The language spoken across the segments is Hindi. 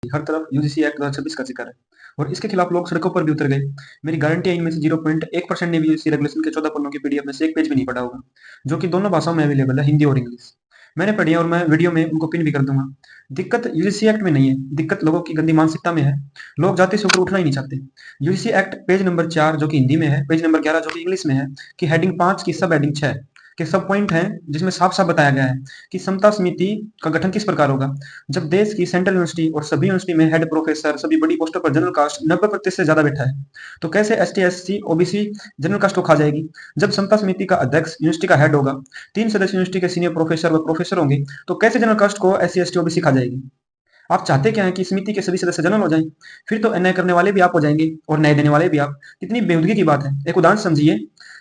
हर तरफ यूजीसी एक्ट 2026 का जिक्र है और इसके खिलाफ लोग सड़कों पर भी उतर गए। मेरी गारंटी है इनमें से 0.1% ने भी यूजीसी रेगुलेशन के 14 पन्नों की पीडीएफ में से एक पेज भी नहीं पढ़ा होगा, जो कि दोनों भाषाओं में अवेलेबल है, हिंदी और इंग्लिश। मैंने पढ़ी है और मैं वीडियो में उनको पिन भी कर दूंगा। दिक्कत यूजीसी एक्ट में नहीं है, दिक्कत लोगों की गंदी मानसिकता में है। लोग जाति से ऊपर उठना ही नहीं चाहते। यूजीसी एक्ट पेज नंबर 4 जो कि हिंदी में है, पेज नंबर 11 जो कि इंग्लिश में है, कि हेडिंग 5 की सब हेडिंग 6 के सब पॉइंट हैं, जिसमें साफ साफ बताया गया है कि समता समिति का गठन किस प्रकार होगा। जब देश की सेंट्रल यूनिवर्सिटी और सभी यूनिवर्सिटी में हेड प्रोफेसर सभी बड़ी पोस्टों पर जनरल कास्ट 90% से ज्यादा बैठा है, तो कैसे S T S C OBC general caste को खा जाएगी। जब समता समिति का अध्यक्ष यूनिवर्सिटी का हेड होगा, 3 सदस्य यूनिवर्सिटी के सीनियर प्रोफेसर व प्रोफेसर होंगे, तो कैसे जनरल कास्ट को S C S T OBC खा जाएगी। आप चाहते क्या है कि समिति के सभी सदस्य जनरल हो जाएं, फिर तो अन्याय करने वाले भी आप हो जाएंगे और न्याय देने वाले भी आप। कितनी बेहूदगी की बात है। एक उदाहरण समझिए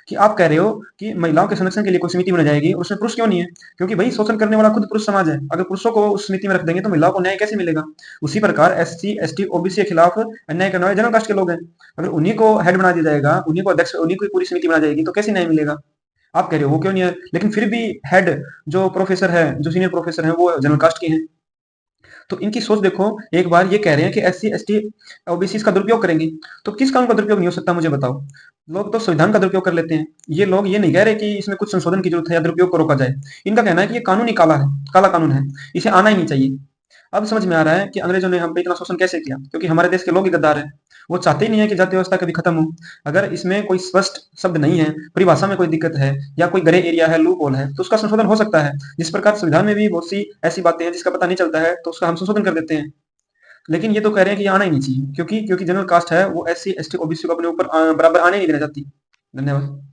कि आप कह रहे हो कि महिलाओं के संरक्षण के लिए कोई समिति बनाई जाएगी और उसमें पुरुष क्यों नहीं है, क्योंकि भाई शोषण करने वाला खुद पुरुष समाज है। अगर पुरुषों को उस समिति में रख देंगे तो महिलाओं को न्याय कैसे मिलेगा। उसी प्रकार S C S T OBC के खिलाफ अन्याय करने वाले जनरल कास्ट के लोग हैं। अगर उन्हीं को हेड बना दिया जाएगा, उन्हीं को अध्यक्ष, उन्हीं को पूरी समिति बना जाएगी, तो कैसे न्याय मिलेगा। आप कह रहे हो वो क्यों नहीं है, लेकिन फिर भी हेड जो प्रोफेसर है, जो सीनियर प्रोफेसर है, वो जनरल कास्ट के हैं। तो इनकी सोच देखो। एक बार ये कह रहे हैं कि S C S T OBC का दुरुपयोग करेंगे, तो किस कानून का दुरुपयोग नहीं हो सकता, मुझे बताओ। लोग तो संविधान का दुरुपयोग कर लेते हैं। ये लोग ये नहीं कह रहे कि इसमें कुछ संशोधन की जरूरत है या दुरुपयोग को रोका जाए। इनका कहना है कि ये कानून ही काला है, काला कानून है, इसे आना ही नहीं चाहिए। अब समझ में आ रहा है कि अंग्रेजों ने हम पे इतना शोषण कैसे किया, क्योंकि हमारे देश के लोग ही गद्दार हैं। वो चाहते ही नहीं है कि जाति व्यवस्था कभी खत्म हो। अगर इसमें कोई स्पष्ट शब्द नहीं है, परिभाषा में कोई दिक्कत है या कोई ग्रे एरिया है, लूप होल है, तो उसका संशोधन हो सकता है। जिस प्रकार संविधान में भी बहुत सी ऐसी बातें हैं जिसका पता नहीं चलता है, तो उसका हम संशोधन कर देते हैं। लेकिन ये तो कह रहे हैं कि ये आना ही नहीं चाहिए, क्योंकि क्योंकि जनरल कास्ट है वो S C S T OBC को अपने ऊपर बराबर आने ही नहीं देना चाहती। धन्यवाद।